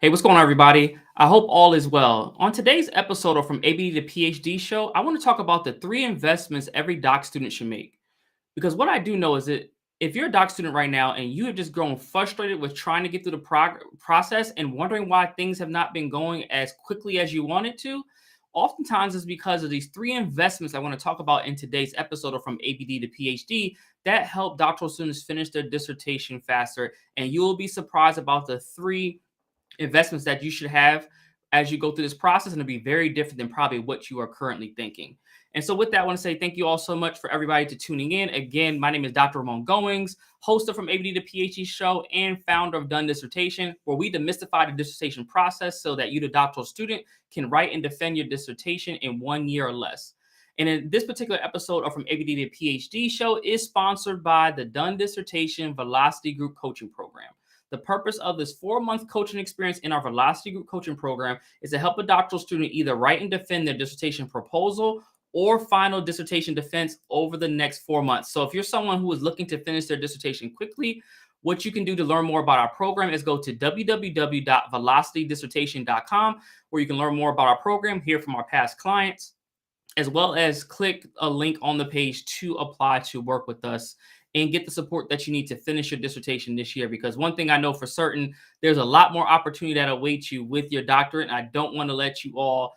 Hey, what's going on, everybody? I hope all is well. On today's episode of From ABD to PhD show, I want to talk about the three investments every doc student should make. Because what I do know is that if you're a doc student right now and you have just grown frustrated with trying to get through the process and wondering why things have not been going as quickly as you want it to, oftentimes it's because of these three investments I want to talk about in today's episode of From ABD to PhD that help doctoral students finish their dissertation faster. And you will be surprised about the three investments that you should have as you go through this process, and it'll be very different than probably what you are currently thinking. And so with that, I want to say thank you all so much for everybody to tuning in. Again, my name is Dr. Ramon Goings, host of From ABD to PhD show and founder of Done Dissertation, where we demystify the dissertation process so that you, the doctoral student, can write and defend your dissertation in 1 year or less. And in this particular episode of From ABD to PhD show is sponsored by the Done Dissertation Velocity Group Coaching Program. The purpose of this 4-month coaching experience in our Velocity Group coaching program is to help a doctoral student either write and defend their dissertation proposal or final dissertation defense over the next 4 months. So if you're someone who is looking to finish their dissertation quickly, what you can do to learn more about our program is go to www.velocitydissertation.com, where you can learn more about our program, hear from our past clients, as well as click a link on the page to apply to work with us and get the support that you need to finish your dissertation this year. Because one thing I know for certain, there's a lot more opportunity that awaits you with your doctorate. And I don't want to let you all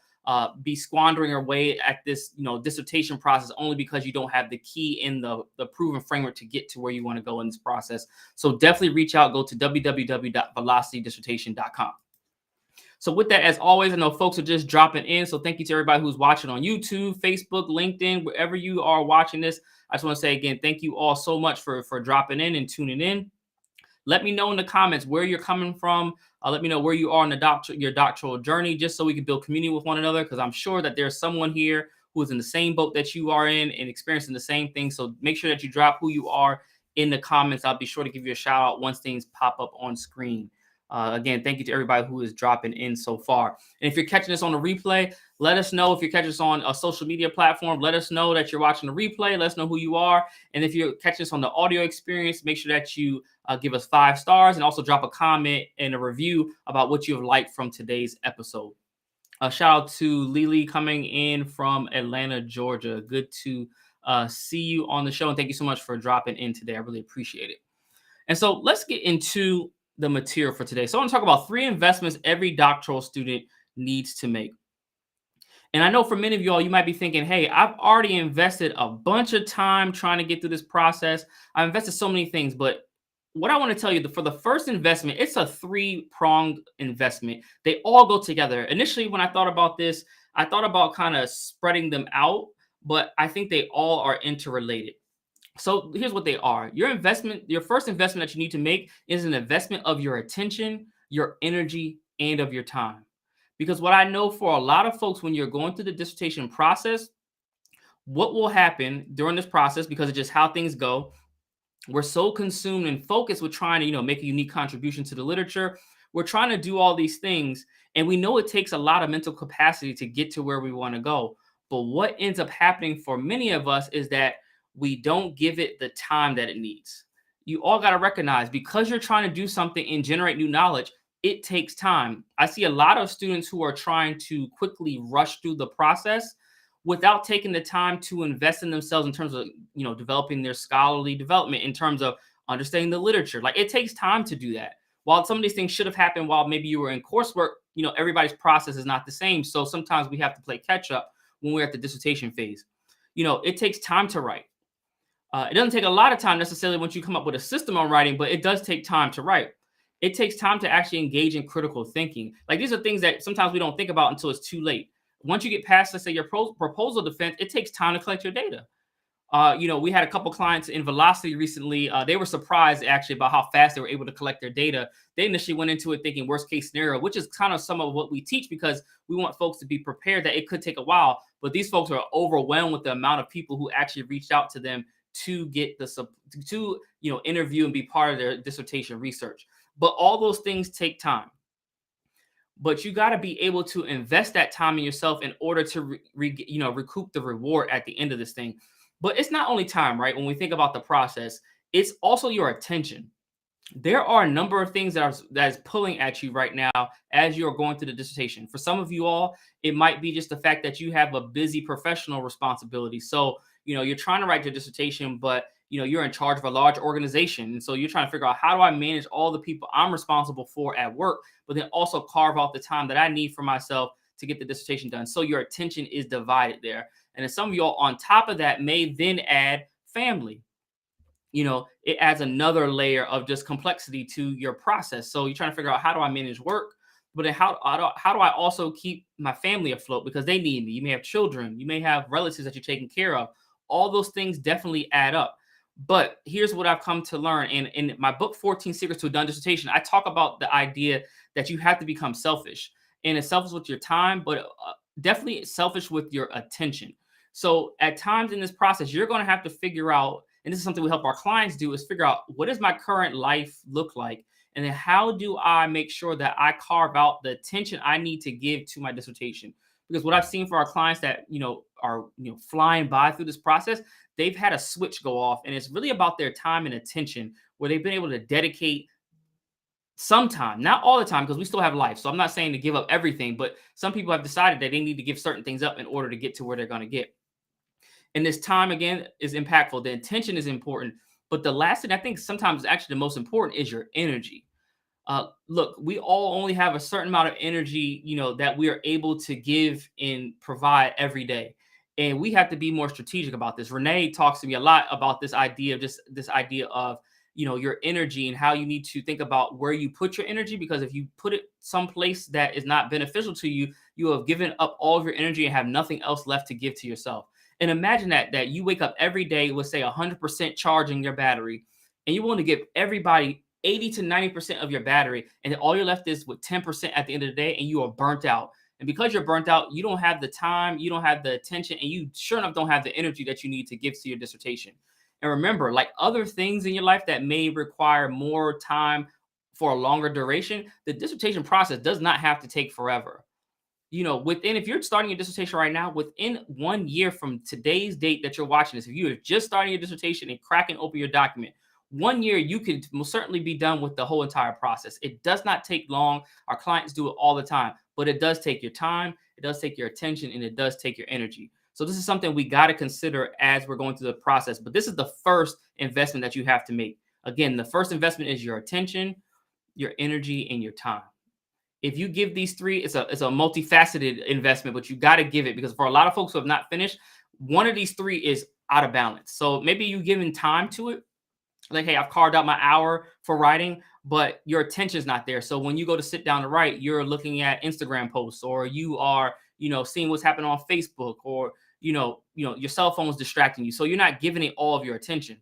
be squandering away at this, dissertation process only because you don't have the key in the proven framework to get to where you want to go in this process. So definitely reach out, go to www.velocitydissertation.com. So with that, as always, I know folks are just dropping in. So thank you to everybody who's watching on YouTube, Facebook, LinkedIn, wherever you are watching this. I just want to say again, thank you all so much for dropping in and tuning in. Let me know in the comments where you're coming from. Let me know where you are in your doctoral journey, just so we can build community with one another, because I'm sure that there's someone here who is in the same boat that you are in and experiencing the same thing. So make sure that you drop who you are in the comments. I'll be sure to give you a shout out once things pop up on screen. Again, thank you to everybody who is dropping in so far. And if you're catching this on the replay, let us know. If you're catching this on a social media platform, let us know that you're watching the replay. Let us know who you are. And if you're catching this on the audio experience, make sure that you give us 5 stars and also drop a comment and a review about what you have liked from today's episode. A shout out to Lily coming in from Atlanta, Georgia. Good to see you on the show. And thank you so much for dropping in today. I really appreciate it. And so let's get into the material for today. So I want to talk about 3 investments every doctoral student needs to make. And I know for many of y'all, you might be thinking, hey, I've already invested a bunch of time trying to get through this process. I've invested so many things, but what I want to tell you, for the first investment, it's a 3-pronged investment. They all go together. Initially, when I thought about this, I thought about kind of spreading them out, but I think they all are interrelated. So here's what they are. Your first investment that you need to make is an investment of your attention, your energy, and of your time. Because what I know for a lot of folks, when you're going through the dissertation process, what will happen during this process, because of just how things go, we're so consumed and focused with trying to, make a unique contribution to the literature. We're trying to do all these things, and we know it takes a lot of mental capacity to get to where we want to go. But what ends up happening for many of us is that we don't give it the time that it needs. You all got to recognize, because you're trying to do something and generate new knowledge, it takes time. I see a lot of students who are trying to quickly rush through the process without taking the time to invest in themselves in terms of, developing their scholarly development, in terms of understanding the literature. Like, it takes time to do that. While some of these things should have happened while maybe you were in coursework, everybody's process is not the same. So sometimes we have to play catch up when we're at the dissertation phase. It takes time to write. It doesn't take a lot of time necessarily once you come up with a system on writing, but it does take time to write. It takes time to actually engage in critical thinking. Like, these are things that sometimes we don't think about until it's too late. Once you get past, let's say, your proposal defense, it takes time to collect your data. We had a couple clients in Velocity recently. They were surprised actually about how fast they were able to collect their data. They initially went into it thinking worst case scenario, which is kind of some of what we teach, because we want folks to be prepared that it could take a while. But these folks are overwhelmed with the amount of people who actually reached out to them to get interview and be part of their dissertation research. But all those things take time. But you got to be able to invest that time in yourself in order to recoup the reward at the end of this thing. But it's not only time, right? When we think about the process, it's also your attention. There are a number of things that is pulling at you right now as you're going through the dissertation. For some of you all, it might be just the fact that you have a busy professional responsibility. So, you're trying to write your dissertation, but you're in charge of a large organization. And so you're trying to figure out, how do I manage all the people I'm responsible for at work, but then also carve out the time that I need for myself to get the dissertation done. So your attention is divided there. And then some of y'all on top of that may then add family. It adds another layer of just complexity to your process. So you're trying to figure out, how do I manage work, but then how do I also keep my family afloat, because they need me. You may have children, you may have relatives that you're taking care of. All those things definitely add up. But here's what I've come to learn. In my book, 14 Secrets to a Done Dissertation, I talk about the idea that you have to become selfish. And it's selfish with your time, but definitely selfish with your attention. So at times in this process, you're going to have to figure out, and this is something we help our clients do, is figure out, what does my current life look like, and then how do I make sure that I carve out the attention I need to give to my dissertation. Because what I've seen for our clients that are flying by through this process, they've had a switch go off, and it's really about their time and attention, where they've been able to dedicate some time, not all the time, because we still have life. So I'm not saying to give up everything, but some people have decided that they need to give certain things up in order to get to where they're going to get. And this time, again, is impactful. The intention is important. But the last thing I think sometimes is actually the most important is your energy. Look, we all only have a certain amount of energy, that we are able to give and provide every day. And we have to be more strategic about this. Renee talks to me a lot about this idea of just this idea of, your energy, and how you need to think about where you put your energy, because if you put it someplace that is not beneficial to you, you have given up all of your energy and have nothing else left to give to yourself. And imagine that you wake up every day with, say, 100% charging your battery, and you want to give everybody 80 to 90% of your battery, and then all you're left is with 10% at the end of the day, and you are burnt out. And because you're burnt out, you don't have the time, you don't have the attention, and you sure enough don't have the energy that you need to give to your dissertation. And remember, like other things in your life that may require more time for a longer duration, the dissertation process does not have to take forever. If you're starting your dissertation right now, within 1 year from today's date that you're watching this, if you are just starting your dissertation and cracking open your document, 1 year, you could most certainly be done with the whole entire process. It does not take long. Our clients do it all the time, but it does take your time, it does take your attention, and it does take your energy. So this is something we got to consider as we're going through the process. But this is the first investment that you have to make. Again, the first investment is your attention, your energy, and your time. If you give these three, it's a multifaceted investment, but you got to give it, because for a lot of folks who have not finished, one of these three is out of balance. So maybe you giving time to it, like, hey, I've carved out my hour for writing, but your attention's not there. So when you go to sit down to write, you're looking at Instagram posts, or you are, seeing what's happening on Facebook, or your cell phone is distracting you. So you're not giving it all of your attention.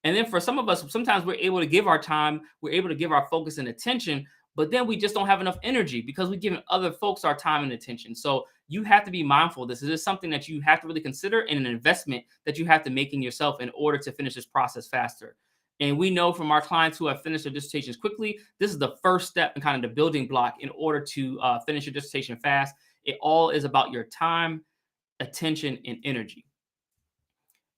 And then for some of us, sometimes we're able to give our time, we're able to give our focus and attention, but then we just don't have enough energy because we've given other folks our time and attention. So you have to be mindful of this. This is something that you have to really consider, and an investment that you have to make in yourself in order to finish this process faster. And we know from our clients who have finished their dissertations quickly, this is the first step in kind of the building block in order to finish your dissertation fast. It all is about your time, attention, and energy.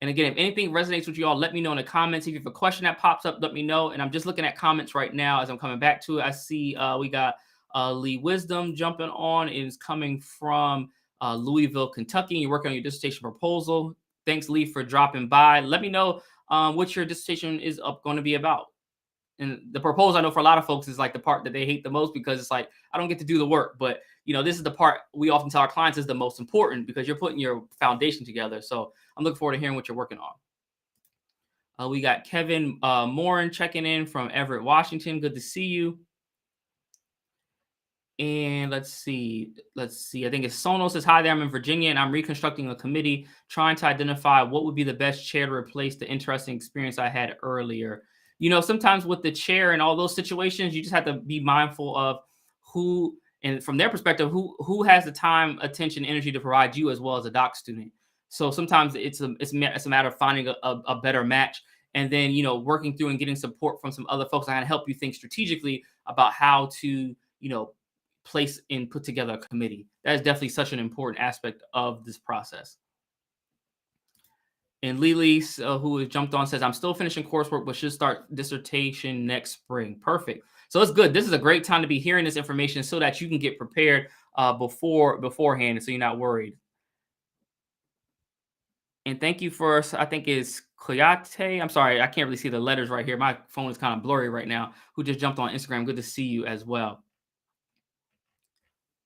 And again, if anything resonates with you all, let me know in the comments. If you have a question that pops up, let me know. And I'm just looking at comments right now as I'm coming back to it. I see we got Lee Wisdom jumping on. It is coming from Louisville, Kentucky. You're working on your dissertation proposal. Thanks, Lee, for dropping by. Let me know what your dissertation is going to be about. And the proposal, I know for a lot of folks, is like the part that they hate the most, because it's like, I don't get to do the work. But this is the part we often tell our clients is the most important, because you're putting your foundation together. So I'm looking forward to hearing what you're working on. We got Kevin Morin checking in from Everett, Washington. Good to see you. And let's see. I think it's Sono says, hi there. I'm in Virginia, and I'm reconstructing a committee, trying to identify what would be the best chair to replace the interesting experience I had earlier. Sometimes with the chair and all those situations, you just have to be mindful of who, and from their perspective, who has the time, attention, energy to provide you as well as a doc student. So sometimes it's a matter of finding a better match, and then working through and getting support from some other folks that can help you think strategically about how to place and put together a committee. That is definitely such an important aspect of this process. And Lily, who has jumped on, says, I'm still finishing coursework, but should start dissertation next spring. Perfect. So it's good. This is a great time to be hearing this information so that you can get prepared beforehand, so you're not worried. And thank you for, I think it's Coyote. I'm sorry, I can't really see the letters right here. My phone is kind of blurry right now. Who just jumped on Instagram. Good to see you as well.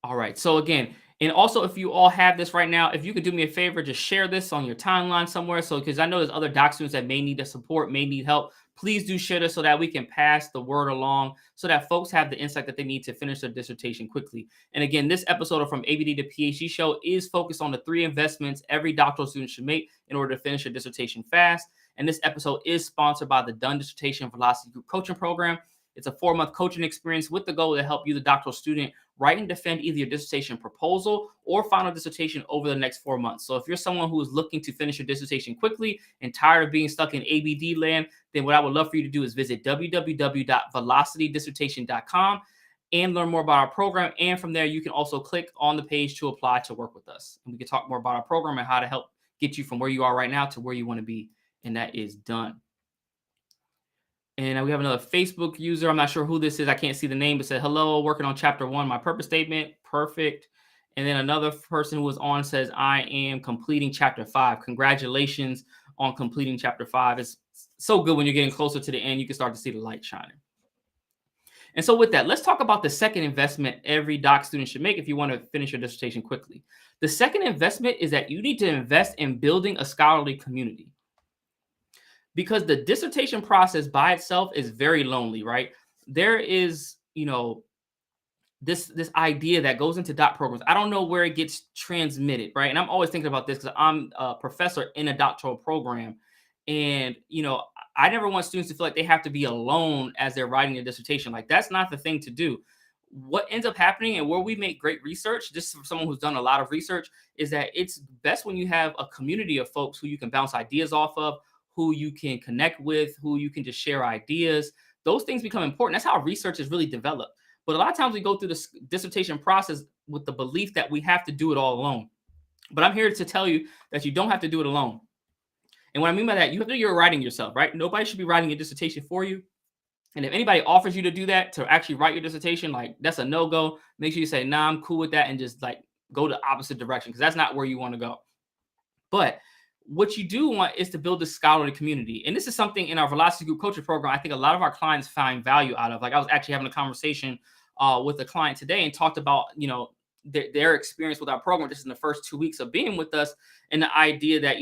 All right. So again, and also if you all have this right now, if you could do me a favor, just share this on your timeline somewhere. So because I know there's other doc students that may need the support, may need help. Please do share this so that we can pass the word along so that folks have the insight that they need to finish their dissertation quickly. And again, this episode of From ABD to PhD show is focused on the 3 investments every doctoral student should make in order to finish a dissertation fast. And this episode is sponsored by the Done Dissertation Velocity Group Coaching Program. It's a 4-month coaching experience with the goal to help you, the doctoral student, write and defend either your dissertation proposal or final dissertation over the next 4 months. So if you're someone who is looking to finish your dissertation quickly and tired of being stuck in ABD land, then what I would love for you to do is visit www.velocitydissertation.com and learn more about our program. And from there, you can also click on the page to apply to work with us. And we can talk more about our program and how to help get you from where you are right now to where you want to be. And that is done. And we have another Facebook user. I'm not sure who this is. I can't see the name, but said, hello, working on chapter 1, my purpose statement. Perfect. And then another person who was on says, I am completing chapter 5. Congratulations on completing chapter 5. It's so good when you're getting closer to the end, you can start to see the light shining. And so with that, let's talk about the second investment every doc student should make if you want to finish your dissertation quickly. The second investment is that you need to invest in building a scholarly community. Because the dissertation process by itself is very lonely, right? There is, this idea that goes into doc programs. I don't know where it gets transmitted, right? And I'm always thinking about this because I'm a professor in a doctoral program. And, I never want students to feel like they have to be alone as they're writing a dissertation. Like, that's not the thing to do. What ends up happening and where we make great research, just for someone who's done a lot of research, is that it's best when you have a community of folks who you can bounce ideas off of, who you can connect with, who you can just share ideas. Those things become important. That's how research is really developed. But a lot of times we go through this dissertation process with the belief that we have to do it all alone. But I'm here to tell you that you don't have to do it alone. And what I mean by that, you have to do your writing yourself, right? Nobody should be writing a dissertation for you. And if anybody offers you to do that, to actually write your dissertation, like, that's a no-go. Make sure you say, nah, I'm cool with that, and just like go the opposite direction, because that's not where you want to go. But what you do want is to build a scholarly community. And this is something in our Velocity Group Coaching Program, I think a lot of our clients find value out of. Like, I was actually having a conversation with a client today and talked about, their experience with our program just in the first 2 weeks of being with us, and the idea that,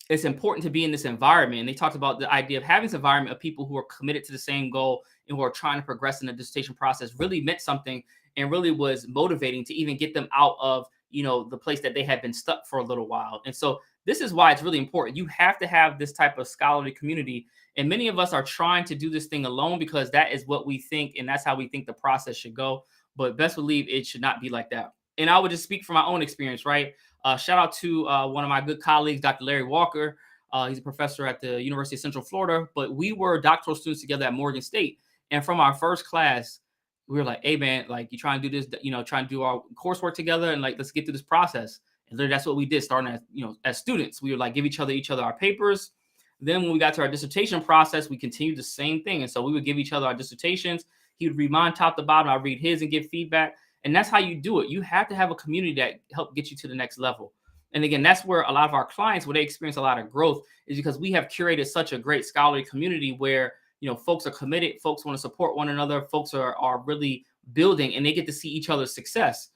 it's important to be in this environment. And they talked about the idea of having this environment of people who are committed to the same goal and who are trying to progress in the dissertation process really meant something and really was motivating to even get them out of, the place that they had been stuck for a little while. And so this is why it's really important. You have to have this type of scholarly community. And many of us are trying to do this thing alone because that is what we think, and that's how we think the process should go. But best believe it should not be like that. And I would just speak from my own experience, right? Shout out to one of my good colleagues, Dr. Larry Walker. He's a professor at the University of Central Florida, but we were doctoral students together at Morgan State. And from our first class, we were like, hey, man, like, you trying to do this, trying to do our coursework together, and like, let's get through this process. And literally that's what we did, starting as, as students. We would like give each other our papers. Then when we got to our dissertation process, we continued the same thing. And so we would give each other our dissertations. He would read mine top to bottom. I'd read his and give feedback. And that's how you do it. You have to have a community that help get you to the next level. And again, that's where a lot of our clients, where they experience a lot of growth, is because we have curated such a great scholarly community where, folks are committed, folks want to support one another, folks are really building, and they get to see each other's success.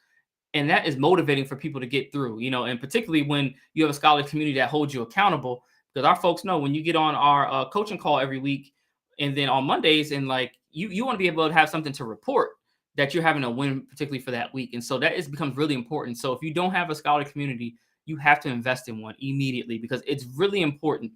And that is motivating for people to get through, and particularly when you have a scholarly community that holds you accountable, because our folks know when you get on our coaching call every week, and then on Mondays, and like, you want to be able to have something to report that you're having a win, particularly for that week. And so that becomes really important. So if you don't have a scholarly community, you have to invest in one immediately, because it's really important.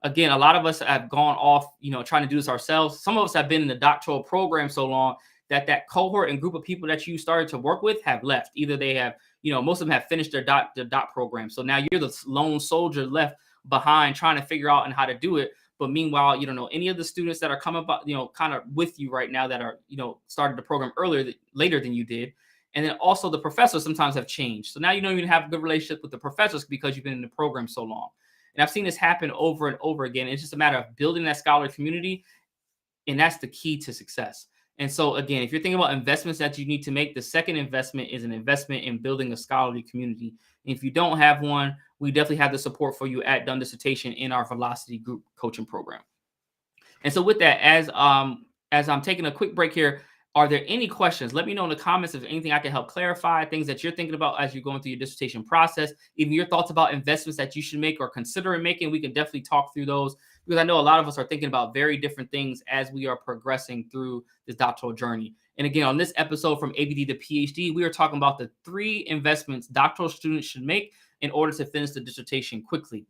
Again, a lot of us have gone off, trying to do this ourselves. Some of us have been in the doctoral program so long that cohort and group of people that you started to work with have left. Either they have, most of them have finished their doc program. So now you're the lone soldier left behind trying to figure out and how to do it. But meanwhile, you don't know any of the students that are coming up, kind of with you right now that are, started the program later than you did. And then also the professors sometimes have changed. So now you don't even have a good relationship with the professors because you've been in the program so long. And I've seen this happen over and over again. It's just a matter of building that scholarly community, and that's the key to success. And so, again, if you're thinking about investments that you need to make, the second investment is an investment in building a scholarly community. And if you don't have one, we definitely have the support for you at Done Dissertation in our Velocity Group coaching program. And so, with that, as I'm taking a quick break here, are there any questions? Let me know in the comments if anything I can help clarify, things that you're thinking about as you're going through your dissertation process, even your thoughts about investments that you should make or considering making. We can definitely talk through those, because I know a lot of us are thinking about very different things as we are progressing through this doctoral journey. And again, on this episode From ABD to PhD, we are talking about the 3 investments doctoral students should make in order to finish the dissertation quickly.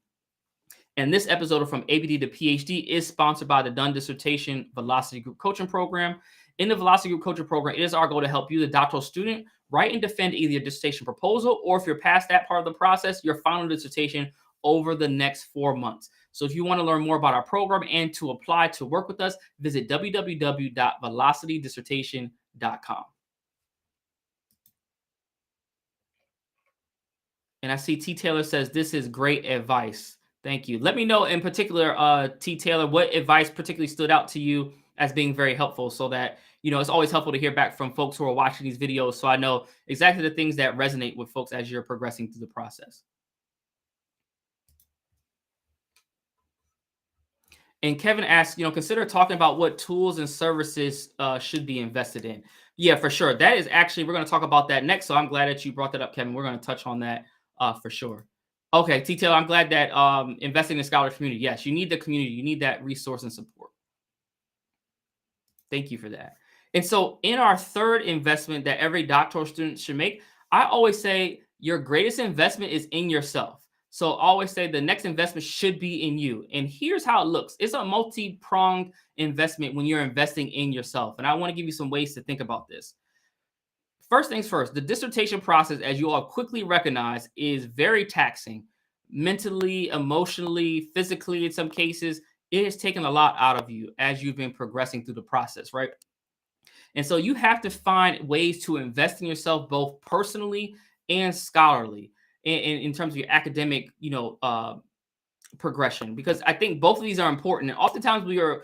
And this episode of From ABD to PhD is sponsored by the Done Dissertation Velocity Group Coaching Program. In the Velocity Group Coaching Program, it is our goal to help you, the doctoral student, write and defend either your dissertation proposal, or if you're past that part of the process, your final dissertation over the next 4 months. So if you want to learn more about our program and to apply to work with us, visit www.velocitydissertation.com. And I see T. Taylor says, this is great advice. Thank you. Let me know in particular, T. Taylor, what advice particularly stood out to you as being very helpful, so that, it's always helpful to hear back from folks who are watching these videos, so I know exactly the things that resonate with folks as you're progressing through the process. And Kevin asks, consider talking about what tools and services should be invested in. Yeah, for sure. That is actually, we're going to talk about that next. So I'm glad that you brought that up, Kevin. We're going to touch on that for sure. Okay, T. Taylor, I'm glad that investing in the scholar community. Yes, you need the community. You need that resource and support. Thank you for that. And so in our third investment that every doctoral student should make, I always say your greatest investment is in yourself. So I always say the next investment should be in you. And here's how it looks. It's a multi-pronged investment when you're investing in yourself. And I want to give you some ways to think about this. First things first, the dissertation process, as you all quickly recognize, is very taxing mentally, emotionally, physically in some cases. It has taken a lot out of you as you've been progressing through the process, right? And so you have to find ways to invest in yourself, both personally and scholarly, in terms of your academic, progression, because I think both of these are important. And oftentimes we are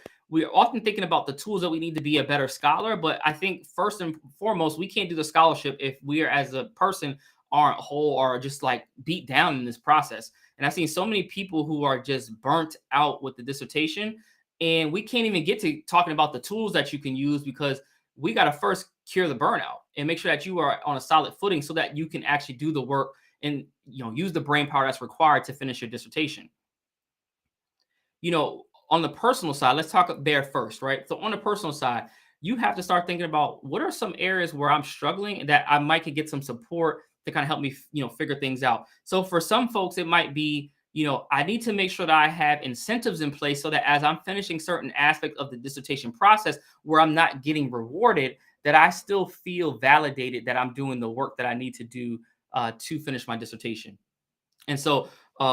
often thinking about the tools that we need to be a better scholar, but I think first and foremost, we can't do the scholarship if we are, as a person, aren't whole or just like beat down in this process. And I've seen so many people who are just burnt out with the dissertation, and we can't even get to talking about the tools that you can use, because we got to first cure the burnout and make sure that you are on a solid footing so that you can actually do the work and use the brain power that's required to finish your dissertation. On the personal side, let's talk there first, right? So on the personal side, you have to start thinking about what are some areas where I'm struggling and that I might could get some support to kind of help me, figure things out. So for some folks, it might be, I need to make sure that I have incentives in place so that as I'm finishing certain aspects of the dissertation process where I'm not getting rewarded, that I still feel validated that I'm doing the work that I need to do to finish my dissertation. And so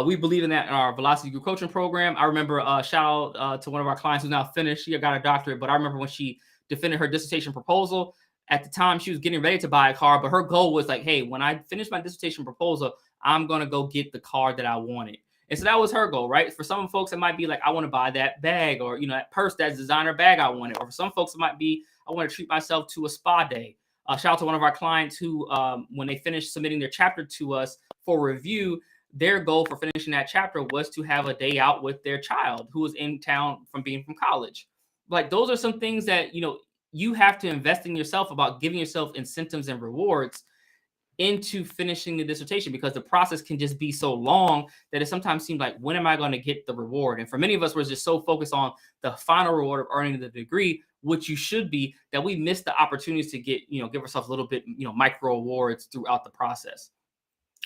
we believe in that in our Velocity Group Coaching Program. I remember shout out to one of our clients who's now finished. She got a doctorate, but I remember when she defended her dissertation proposal, at the time she was getting ready to buy a car, but her goal was like, hey, when I finish my dissertation proposal, I'm going to go get the car that I wanted. And so that was her goal, right? For some folks, it might be like, I want to buy that bag, or, that purse, that designer bag I wanted. Or for some folks, it might be, I want to treat myself to a spa day. Shout out to one of our clients who, when they finished submitting their chapter to us for review, their goal for finishing that chapter was to have a day out with their child who was in town from being from college. Like, those are some things that, you have to invest in yourself, about giving yourself incentives and rewards into finishing the dissertation, because the process can just be so long that it sometimes seems like, when am I going to get the reward? And for many of us, we're just so focused on the final reward of earning the degree, which you should be, that we miss the opportunities to get, give ourselves a little bit, micro awards throughout the process.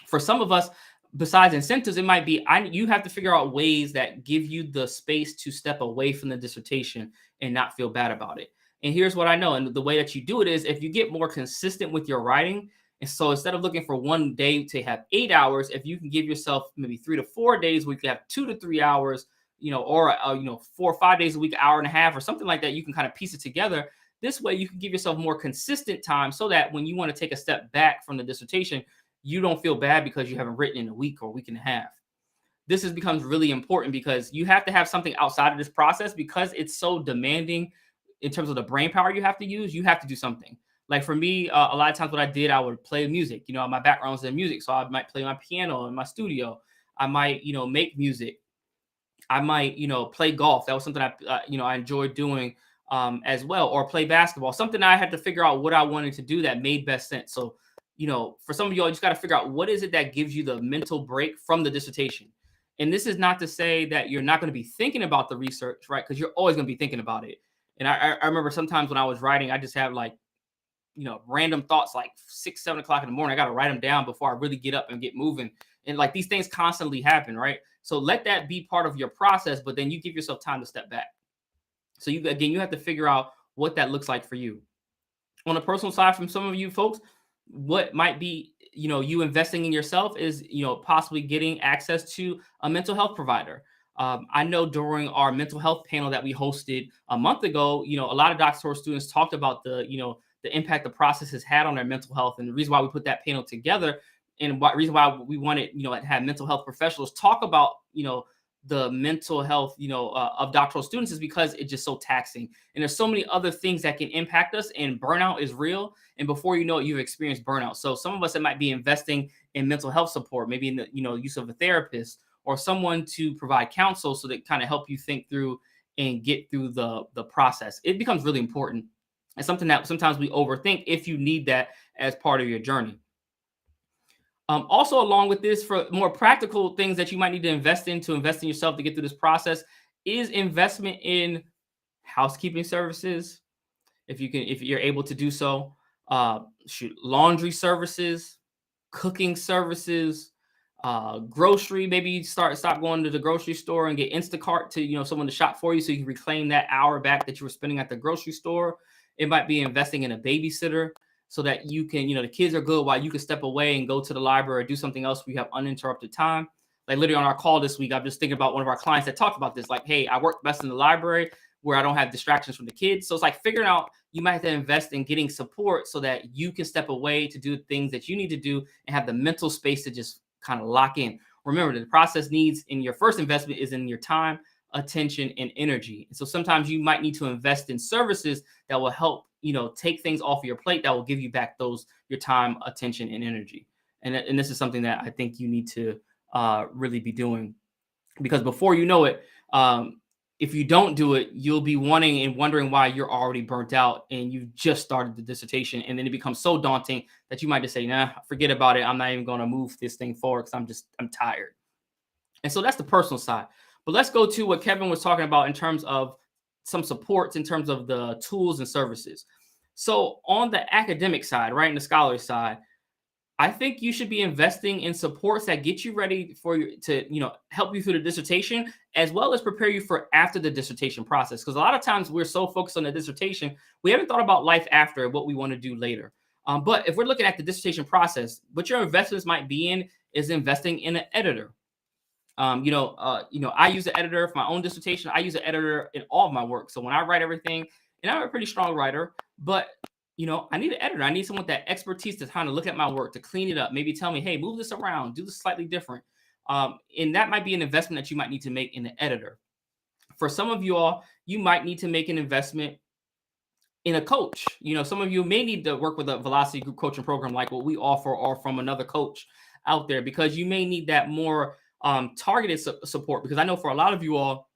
For some of us, besides incentives, it might be you have to figure out ways that give you the space to step away from the dissertation and not feel bad about it. And here's what I know. And the way that you do it is if you get more consistent with your writing. And so instead of looking for one day to have 8 hours, if you can give yourself maybe 3 to 4 days where you can have 2 to 3 hours, or 4 or 5 days a week, hour and a half, or something like that, you can kind of piece it together. This way you can give yourself more consistent time, so that when you want to take a step back from the dissertation, you don't feel bad because you haven't written in a week or a week and a half. this becomes really important because you have to have something outside of this process because it's so demanding in terms of the brain power you have to use. You have to do something. Like for me, a lot of times what I did, I would play music. My background was in music, so I might play my piano in my studio. I might, make music. I might, play golf. That was something I enjoyed doing as well, or play basketball. Something I had to figure out what I wanted to do that made best sense. So, for some of y'all, you just got to figure out what is it that gives you the mental break from the dissertation. And this is not to say that you're not going to be thinking about the research, right? Because you're always going to be thinking about it. And I remember sometimes when I was writing, I just have like, random thoughts like 6, 7 o'clock in the morning. I got to write them down before I really get up and get moving. And like these things constantly happen, right? So let that be part of your process, but then you give yourself time to step back. So you have to figure out what that looks like for you. On a personal side, from some of you folks, what might be, you investing in yourself is, possibly getting access to a mental health provider. I know during our mental health panel that we hosted a month ago, a lot of doctoral students talked about the impact the process has had on their mental health. And the reason why we put that panel together and reason why we wanted, to have mental health professionals talk about, the mental health, of doctoral students is because it's just so taxing. And there's so many other things that can impact us, and burnout is real. And before you know it, you've experienced burnout. So some of us that might be investing in mental health support, maybe in the, use of a therapist or someone to provide counsel so that kind of help you think through and get through the process. It becomes really important. It's something that sometimes we overthink if you need that as part of your journey. Also, along with this, for more practical things that you might need to invest in yourself to get through this process, is investment in housekeeping services, if you're able to do so, laundry services, cooking services, grocery. Maybe stop going to the grocery store and get Instacart to someone to shop for you, so you can reclaim that hour back that you were spending at the grocery store. It might be investing in a babysitter, so that you can, the kids are good while you can step away and go to the library or do something else where you have uninterrupted time. Like literally on our call this week, I'm just thinking about one of our clients that talked about this. Like, hey, I work best in the library where I don't have distractions from the kids. So it's like figuring out, you might have to invest in getting support so that you can step away to do things that you need to do and have the mental space to just kind of lock in. Remember, the process needs in your first investment is in your time, attention, and energy. And so sometimes you might need to invest in services that will help, take things off of your plate that will give you back your time, attention, and energy. And this is something that I think you need to really be doing, because before you know it, if you don't do it, you'll be wanting and wondering why you're already burnt out and you just started the dissertation. And then it becomes so daunting that you might just say, nah, forget about it. I'm not even going to move this thing forward because I'm tired. And so that's the personal side. But let's go to what Kevin was talking about in terms of some supports, in terms of the tools and services. So on the academic side, right, and the scholarly side, I think you should be investing in supports that get you ready to help you through the dissertation, as well as prepare you for after the dissertation process. Because a lot of times we're so focused on the dissertation, we haven't thought about life after and what we want to do later. But if we're looking at the dissertation process, what your investments might be in is investing in an editor. I use an editor for my own dissertation. I use an editor in all of my work. So when I write everything, and I'm a pretty strong writer, but I need an editor. I need someone with that expertise to kind of look at my work, to clean it up, maybe tell me, hey, move this around, do this slightly different. And that might be an investment that you might need to make in an editor. For some of you all, you might need to make an investment in a coach. Some of you may need to work with a velocity group coaching program like what we offer, or from another coach out there, because you may need that more targeted support. Because I know for a lot of you all,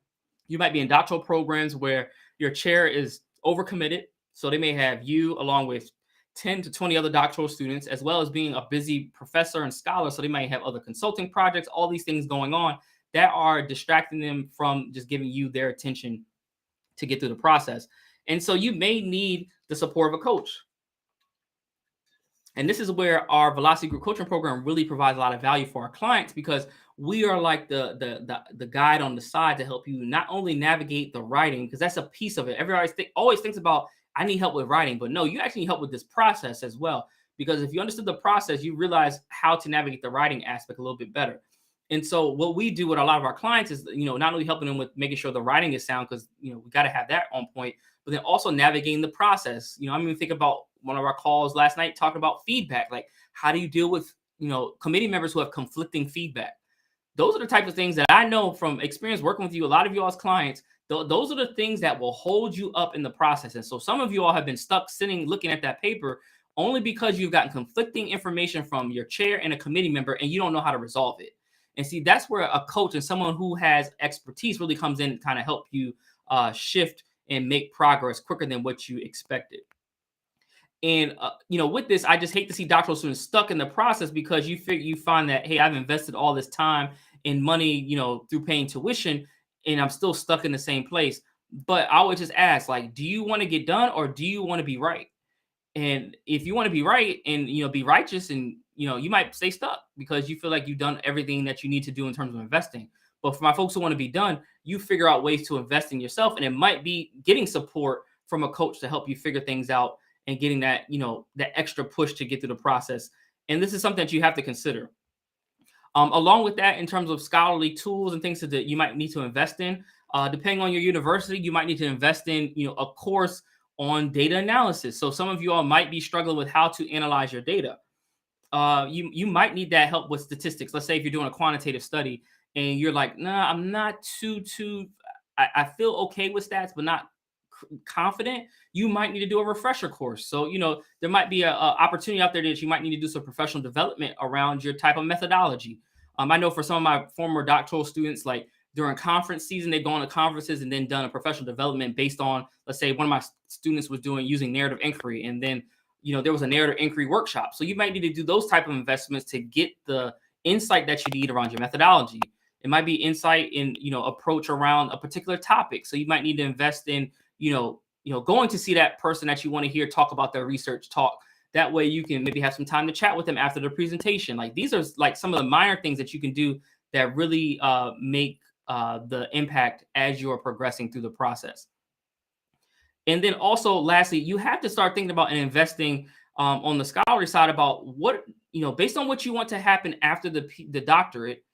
you might be in doctoral programs where your chair is overcommitted. So they may have you along with 10 to 20 other doctoral students, as well as being a busy professor and scholar. So they might have other consulting projects, all these things going on that are distracting them from just giving you their attention to get through the process. And so you may need the support of a coach. And this is where our Velocity Group coaching program really provides a lot of value for our clients, because we are like the guide on the side to help you not only navigate the writing, because that's a piece of it. Everybody always thinks about, I need help with writing, but no, you actually need help with this process as well. Because if you understood the process, you realize how to navigate the writing aspect a little bit better. And so what we do with a lot of our clients is, not only helping them with making sure the writing is sound, because, we got to have that on point, but then also navigating the process. I'm even thinking about one of our calls last night talking about feedback. Like, how do you deal with, committee members who have conflicting feedback? Those are the types of things that I know from experience working with you, a lot of you all's clients, those are the things that will hold you up in the process. And so some of you all have been stuck sitting looking at that paper only because you've gotten conflicting information from your chair and a committee member and you don't know how to resolve it. And see, that's where a coach and someone who has expertise really comes in and kind of help you shift and make progress quicker than what you expected. And with this, I just hate to see doctoral students stuck in the process because you find that, hey, I've invested all this time and money, through paying tuition, and I'm still stuck in the same place. But I would just ask, like, do you want to get done or do you want to be right? And if you want to be right and be righteous, and you might stay stuck because you feel like you've done everything that you need to do in terms of investing. But for my folks who want to be done, you figure out ways to invest in yourself, and it might be getting support from a coach to help you figure things out and getting that that extra push to get through the process. And this is something that you have to consider. Along with that, in terms of scholarly tools and things that you might need to invest in, depending on your university, you might need to invest in a course on data analysis. So some of you all might be struggling with how to analyze your data. You might need that help with statistics. Let's say if you're doing a quantitative study and you're like, nah, I'm not I feel okay with stats, but not confident. You might need to do a refresher course. So there might be a opportunity out there that you might need to do some professional development around your type of methodology. I know for some of my former doctoral students, like during conference season, they've gone to conferences and then done a professional development based on, let's say, one of my students was using narrative inquiry, and then there was a narrative inquiry workshop. So you might need to do those type of investments to get the insight that you need around your methodology. It might be insight in approach around a particular topic. So you might need to invest in going to see that person that you want to hear talk about their research talk. That way you can maybe have some time to chat with them after the presentation. Like, these are like some of the minor things that you can do that really make the impact as you are progressing through the process. And then also, lastly, you have to start thinking about and investing on the scholarly side about what, based on what you want to happen after the doctorate,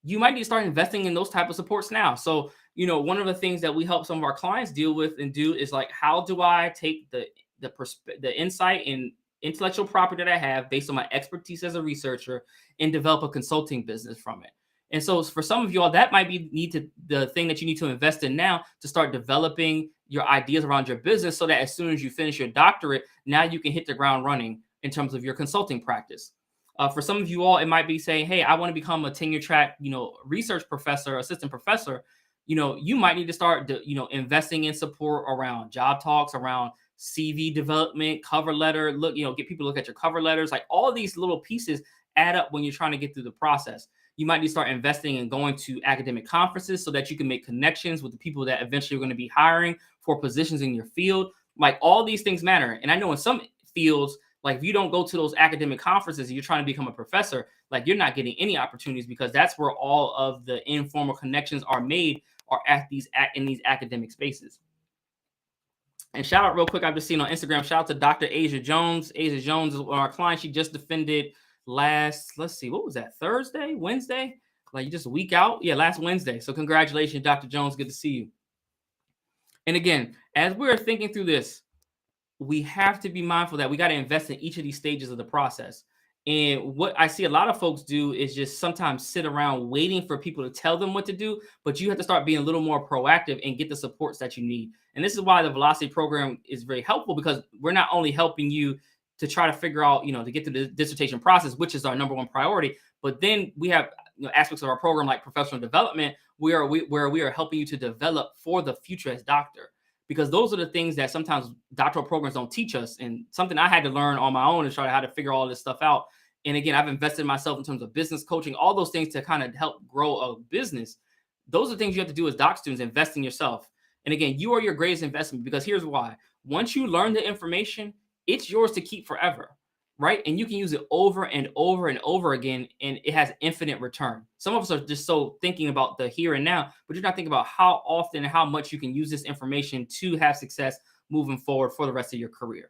you might need to start investing in those type of supports now. So, one of the things that we help some of our clients deal with and do is like, how do I take the insight and intellectual property that I have based on my expertise as a researcher and develop a consulting business from it? And so for some of y'all, that might be the thing that you need to invest in now to start developing your ideas around your business, so that as soon as you finish your doctorate, now you can hit the ground running in terms of your consulting practice. For some of you all, it might be saying, hey, I want to become a tenure track, research professor, assistant professor. You might need to start, investing in support around job talks, around CV development, cover letter, get people to look at your cover letters. Like, all these little pieces add up when you're trying to get through the process. You might need to start investing in going to academic conferences so that you can make connections with the people that eventually are going to be hiring for positions in your field. Like, all these things matter. And I know in some fields, like, if you don't go to those academic conferences and you're trying to become a professor, like, you're not getting any opportunities, because that's where all of the informal connections are made, are in these academic spaces. And shout out real quick, I've just seen on Instagram, shout out to Dr. Asia Jones. Asia Jones is our client. She just defended let's see, what was that, Thursday, Wednesday? Like, just a week out? Yeah, last Wednesday. So congratulations, Dr. Jones. Good to see you. And again, as we're thinking through this, we have to be mindful that we got to invest in each of these stages of the process. And what I see a lot of folks do is just sometimes sit around waiting for people to tell them what to do, but you have to start being a little more proactive and get the supports that you need. And this is why the Velocity program is very helpful, because we're not only helping you to try to figure out, to get through the dissertation process, which is our number one priority, but then we have aspects of our program like professional development, where we are helping you to develop for the future as doctor. Because those are the things that sometimes doctoral programs don't teach us, and something I had to learn on my own and try how to figure all this stuff out. And again, I've invested in myself in terms of business coaching, all those things to kind of help grow a business. Those are things you have to do as doc students, invest in yourself. And again, you are your greatest investment, because here's why. Once you learn the information, it's yours to keep forever, right? And you can use it over and over and over again, and it has infinite return. Some of us are just so thinking about the here and now, but you're not thinking about how often and how much you can use this information to have success moving forward for the rest of your career.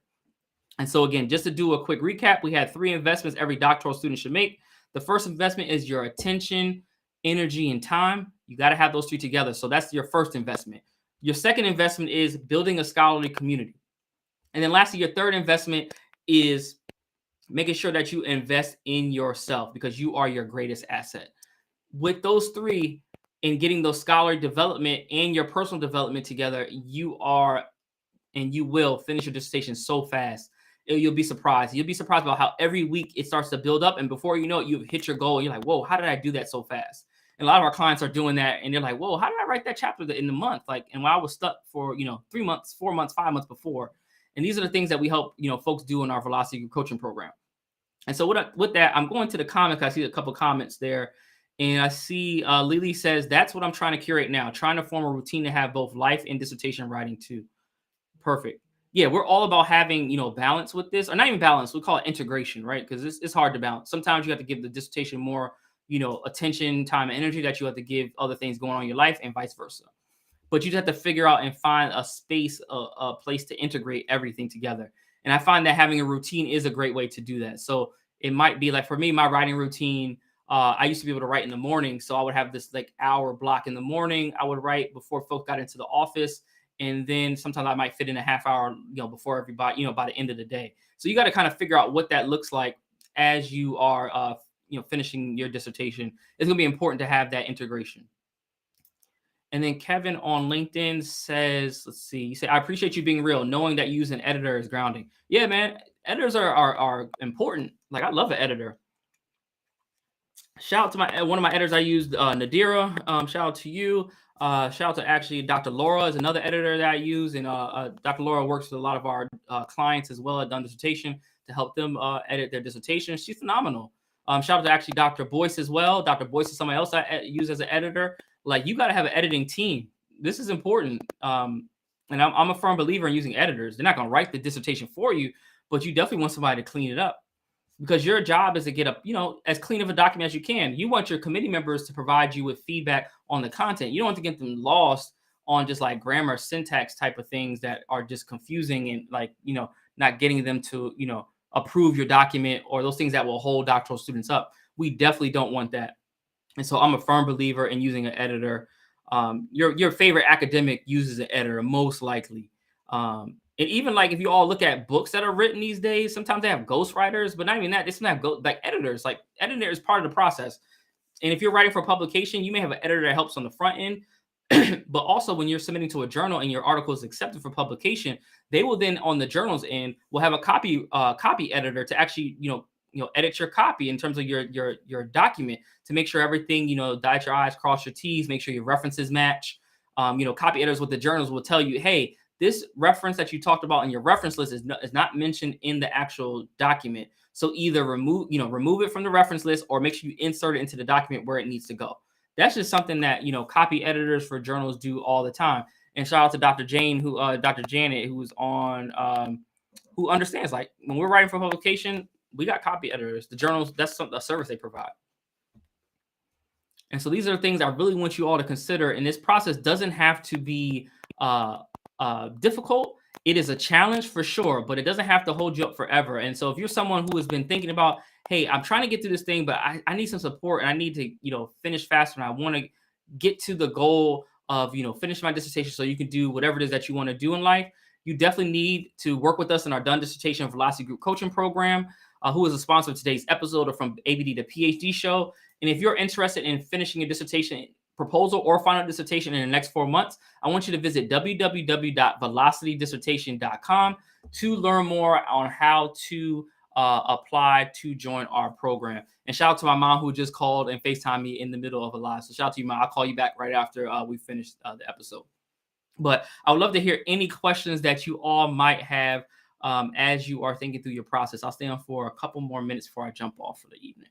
And so again, just to do a quick recap, we had 3 investments every doctoral student should make. The first investment is your attention, energy, and time. You got to have those 3 together. So that's your first investment. Your second investment is building a scholarly community. And then lastly, your third investment is making sure that you invest in yourself, because you are your greatest asset. with those three and getting those scholarly development and your personal development together, you are and you will finish your dissertation so fast. You'll be surprised. You'll be surprised about how every week it starts to build up, and before you know it, you've hit your goal. And you're like, "Whoa, how did I do that so fast?" And a lot of our clients are doing that, and they're like, "Whoa, how did I write that chapter in the month?" Like, and when I was stuck for 3 months, 4 months, 5 months before, and these are the things that we help folks do in our velocity group coaching program. And so with that, I'm going to the comments. I see a couple comments there. And I see Lily says, that's what I'm trying to curate now, trying to form a routine to have both life and dissertation writing too. Perfect. Yeah, we're all about having, balance with this, or not even balance. We call it integration, right? Because it's hard to balance. Sometimes you have to give the dissertation more, attention, time, and energy that you have to give other things going on in your life, and vice versa. But you just have to figure out and find a space, a place to integrate everything together. And I find that having a routine is a great way to do that. So it might be like, for me, my writing routine, I used to be able to write in the morning. So I would have this like hour block in the morning. I would write before folks got into the office. And then sometimes I might fit in a half hour, before everybody, by the end of the day. So you got to kind of figure out what that looks like as you are, finishing your dissertation. It's going to be important to have that integration. And then Kevin on LinkedIn says, let's see, you say, I appreciate you being real, knowing that you use an editor is grounding. Yeah, man, editors are important. Like, I love an editor. Shout out to one of my editors I used, Nadira. Shout out to you. Shout out to actually Dr. Laura is another editor that I use. And Dr. Laura works with a lot of our clients as well at Done Dissertation to help them edit their dissertation. She's phenomenal. Shout out to actually Dr. Boyce as well. Dr. Boyce is somebody else I use as an editor. Like, you got to have an editing team. This is important. And I'm a firm believer in using editors. They're not going to write the dissertation for you, but you definitely want somebody to clean it up, because your job is to get up, as clean of a document as you can. You want your committee members to provide you with feedback on the content. You don't want to get them lost on just like grammar, syntax type of things that are just confusing and like, not getting them to, approve your document, or those things that will hold doctoral students up. We definitely don't want that. And so I'm a firm believer in using an editor. Your favorite academic uses an editor, most likely. And even like if you all look at books that are written these days, sometimes they have ghostwriters, but not even that. They sometimes have like editors. Like, editor is part of the process. And if you're writing for publication, you may have an editor that helps on the front end. But also when you're submitting to a journal and your article is accepted for publication, they will then on the journal's end will have a copy editor to actually edit your copy in terms of your document to make sure everything dot your I's, cross your T's, make sure your references match. Copy editors with the journals will tell you, hey, this reference that you talked about in your reference list is not mentioned in the actual document. So either remove it from the reference list, or make sure you insert it into the document where it needs to go. That's just something that copy editors for journals do all the time. And shout out to Dr. Janet, who's on, who understands, like, when we're writing for publication, we got copy editors. The journals, that's a service they provide. And so these are the things I really want you all to consider. And this process doesn't have to be difficult. It is a challenge for sure, but it doesn't have to hold you up forever. And so if you're someone who has been thinking about, hey, I'm trying to get through this thing, but I need some support, and I need to, finish faster, and I want to get to the goal of, finish my dissertation so you can do whatever it is that you want to do in life, you definitely need to work with us in our Done Dissertation Velocity Group Coaching Program, who is a sponsor of today's episode of From ABD to PhD show. And if you're interested in finishing your dissertation proposal or final dissertation in the next 4 months, I want you to visit www.velocitydissertation.com to learn more on how to apply to join our program. And shout out to my mom who just called and FaceTimed me in the middle of a live. So shout out to you, Mom. I'll call you back right after we finish the episode. But I would love to hear any questions that you all might have as you are thinking through your process. I'll stay on for a couple more minutes before I jump off for the evening.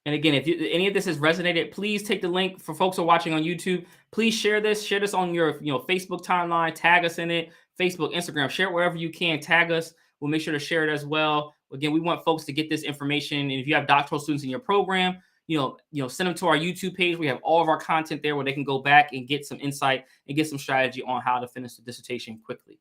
And again, if any of this has resonated, please take the link. For folks who are watching on YouTube, please share this on your Facebook timeline, tag us in it, Facebook, Instagram, share it wherever you can, tag us. We'll make sure to share it as well. Again, we want folks to get this information. And if you have doctoral students in your program, send them to our YouTube page. We have all of our content there where they can go back and get some insight and get some strategy on how to finish the dissertation quickly.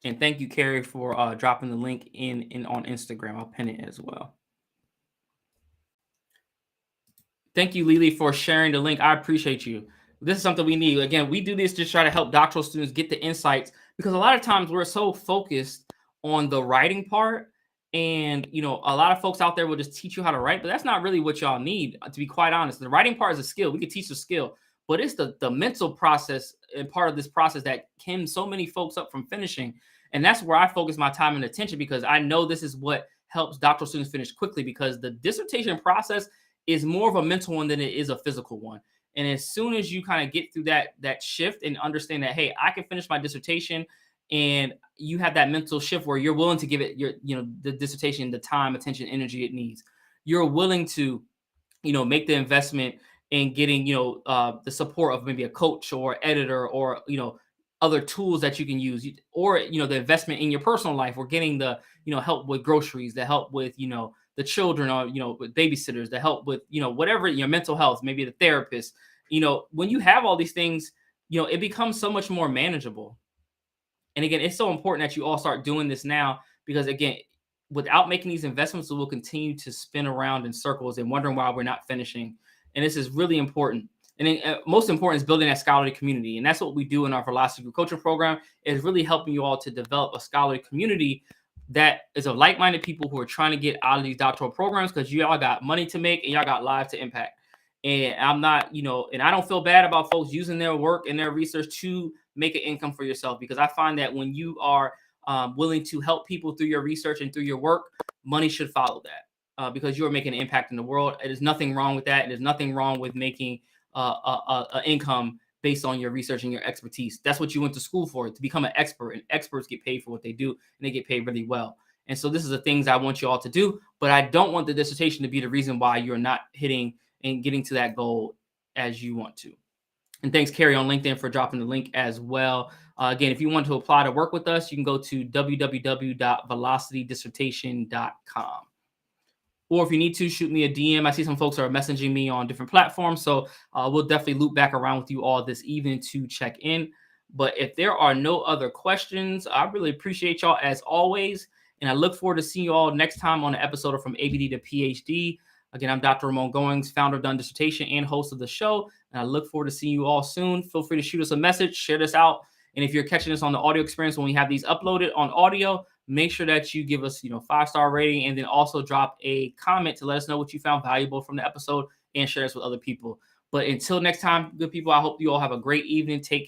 And thank you, Carrie, for dropping the link in on Instagram. I'll pin it as well. Thank you, Lily, for sharing the link. I appreciate you. This is something we need. Again, we do this to try to help doctoral students get the insights, because a lot of times we're so focused on the writing part. And, a lot of folks out there will just teach you how to write, but that's not really what y'all need, to be quite honest. The writing part is a skill. We could teach the skill, but it's the mental process and part of this process that hems so many folks up from finishing. And that's where I focus my time and attention, because I know this is what helps doctoral students finish quickly, because the dissertation process is more of a mental one than it is a physical one. And as soon as you kind of get through that shift and understand that, hey, I can finish my dissertation, and you have that mental shift where you're willing to give it the dissertation the time, attention, energy it needs. You're willing to, make the investment in getting, the support of maybe a coach or editor, or, other tools that you can use, or, the investment in your personal life, or getting the, help with groceries, the help with, the children, or, with babysitters, the help with, whatever, your mental health, maybe the therapist. When you have all these things, it becomes so much more manageable. And again, it's so important that you all start doing this now, because again, without making these investments, we will continue to spin around in circles and wondering why we're not finishing. And this is really important. And then, most important is building that scholarly community. And that's what we do in our Velocity Group Coaching Program, is really helping you all to develop a scholarly community that is of like-minded people who are trying to get out of these doctoral programs, because you all got money to make and y'all got lives to impact. And I'm not, and I don't feel bad about folks using their work and their research to make an income for yourself, because I find that when you are willing to help people through your research and through your work, money should follow that, because you are making an impact in the world. There's nothing wrong with that. There's nothing wrong with making an income based on your research and your expertise. That's what you went to school for, to become an expert, and experts get paid for what they do, and they get paid really well. And so this is the things I want you all to do, but I don't want the dissertation to be the reason why you're not hitting and getting to that goal as you want to. And thanks, Carrie, on LinkedIn, for dropping the link as well. Again, if you want to apply to work with us, you can go to www.velocitydissertation.com. Or if you need to, shoot me a DM. I see some folks are messaging me on different platforms, so we'll definitely loop back around with you all this evening to check in. But if there are no other questions, I really appreciate y'all as always. And I look forward to seeing you all next time on an episode of From ABD to PhD. Again, I'm Dr. Ramon Goings, founder of Done Dissertation and host of the show. And I look forward to seeing you all soon. Feel free to shoot us a message, share this out. And if you're catching this on the audio experience, when we have these uploaded on audio, make sure that you give us, 5-star rating, and then also drop a comment to let us know what you found valuable from the episode, and share this with other people. But until next time, good people, I hope you all have a great evening. Take